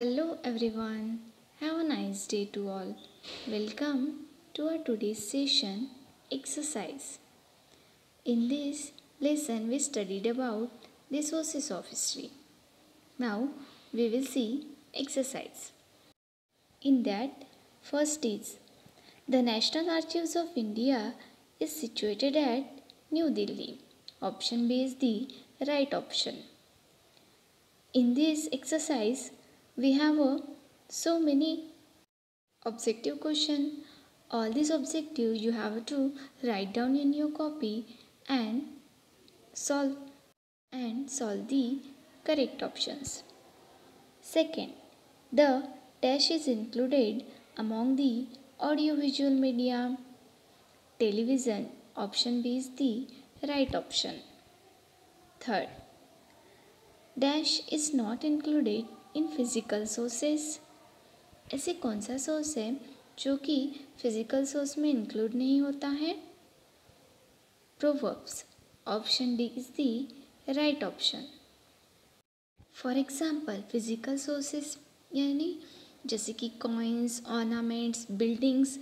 Hello everyone, have a nice day to all. Welcome to our today's session exercise. In this lesson, we studied about the sources of history. Now we will see exercise. In that, first is the National Archives of India is situated at New Delhi. Option B is the right option. In this exercise, we have so many objective question. All these objectives you have to write down in your copy and solve solve the correct options. Second, the dash is included among the audiovisual media. Television, option B is the right option. Third, dash is not included in physical sources. ऐसे कौन सा source है जो कि physical source में include नहीं होता है? Proverbs, option D is the right option. For example physical sources यानी जैसे कि coins, ornaments, buildings,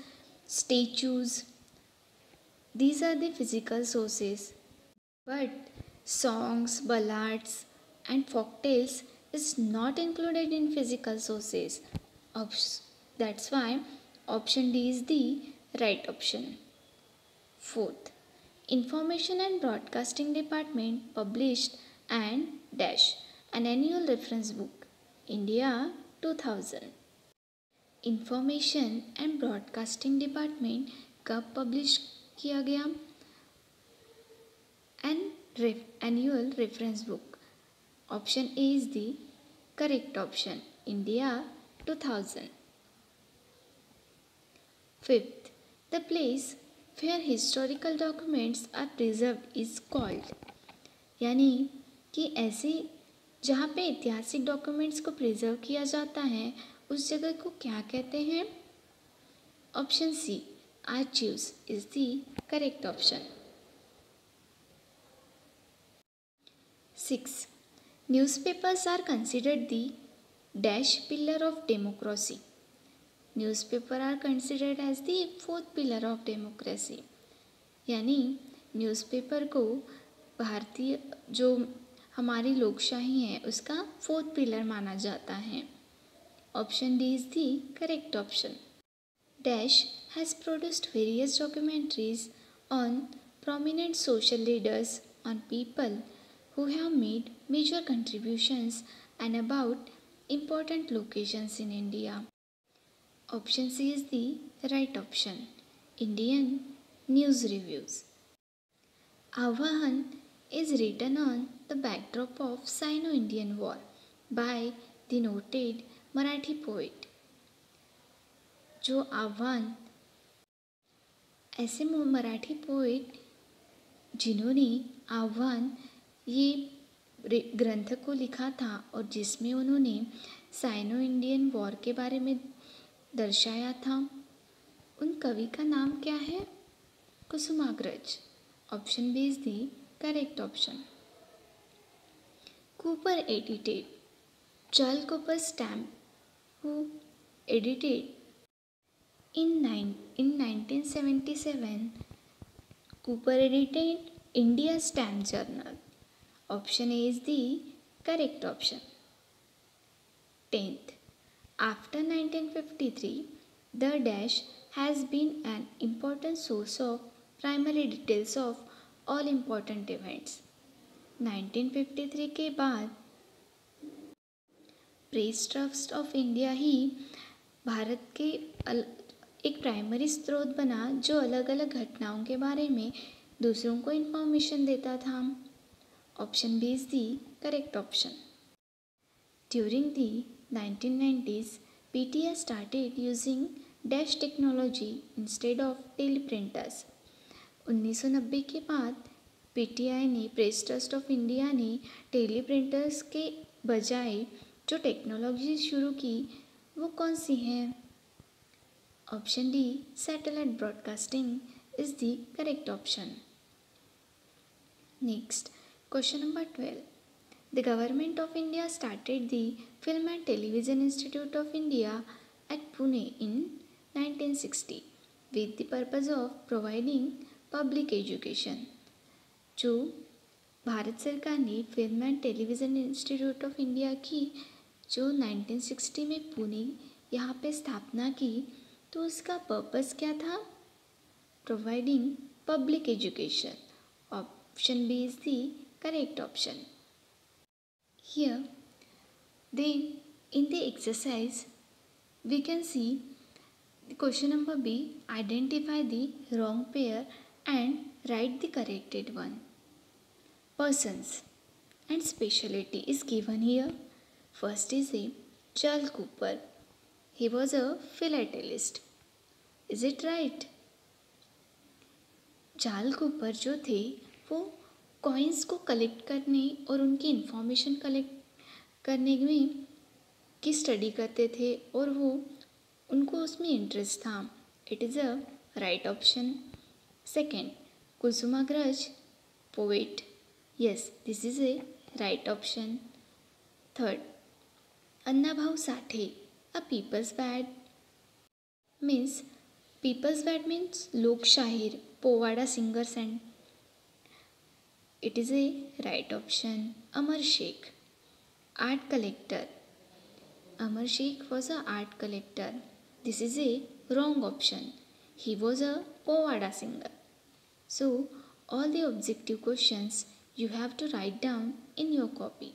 statues, these are the physical sources. But songs, ballads and folktales is not included in physical sources. That's why option D is the right option. Fourth, Information and Broadcasting Department published and dash an annual reference book, India 2000. Information and Broadcasting Department कब publish किया गया? Annual reference book. Option A is the correct option, India 2000. Fifth, the place where historical documents are preserved is called. यानी कि ऐसे जहाँ पे ऐतिहासिक documents को प्रिजर्व किया जाता है उस जगह को क्या कहते हैं? Option C, archives is the correct option. 6. Newspapers are considered the dash pillar of democracy. Newspaper are considered as the fourth pillar of democracy. यानी न्यूज़पेपर को भारतीय जो हमारी लोकशाही है उसका फोर्थ पिलर माना जाता है. Option D is the correct option. Dash has produced various documentaries on prominent social leaders, on people who have made major contributions and about important locations in India. Option C is the right option, Indian News Reviews. Ahvan is written on the backdrop of Sino-Indian War by the noted Marathi poet. जो आह्वान ऐसे Marathi poet जिन्होंने आह्वान ये ग्रंथ को लिखा था और जिसमें उन्होंने साइनो इंडियन वॉर के बारे में दर्शाया था, उन कवि का नाम क्या है? Kusumagraj. Option B is the correct option. Cooper edited Charles Cooper stamp who edited in 1977 Cooper edited India Stamp Journal. Option A is the correct option. 10th, after 1953 the dash has been an important source of primary details of all important events. 1953 के बाद press trust of India ही भारत के एक primary स्रोत बना जो अलग अलग घटनाओं के बारे में दूसरों को इन्फॉर्मेशन देता था. Option B is the correct option. During the 1990s PTI started using dash technology instead of teleprinters. 1990 के बाद पीटीआई ने प्रेस ट्रस्ट ऑफ इंडिया ने टेली प्रिंटर्स के बजाय जो टेक्नोलॉजी शुरू की वो कौन सी है? Option D, satellite broadcasting is the correct option. Next, question number 12. The Government of India started the Film and Television Institute of India at Pune in 1960 with the purpose of providing public education. जो भारत सरकार ने film and television institute of India की जो 1960 में पुणे यहाँ पे स्थापना की, तो उसका पर्पस क्या था? Providing public education. Option B is the correct option. Here, then in the exercise, we can see the question number B. Identify the wrong pair and write the corrected one. Persons and specialty is given here. First is a Charles Cooper. He was a philatelist. Is it right? Charles Cooper जो थे वो coins को collect करने और उनकी information collect करने में की स्टडी करते थे और वो उनको उसमें इंटरेस्ट था. It is a right option. Second, Kusumagraj poet. Yes, this is a right option. Third, Annabhau Sathe a people's bard. Means people's bard means lok shahir, powada singers and it is a right option. Amar Sheikh, art collector. Amar Sheikh was a art collector. This is a wrong option. He was a povada singer. So all the objective questions you have to write down in your copy.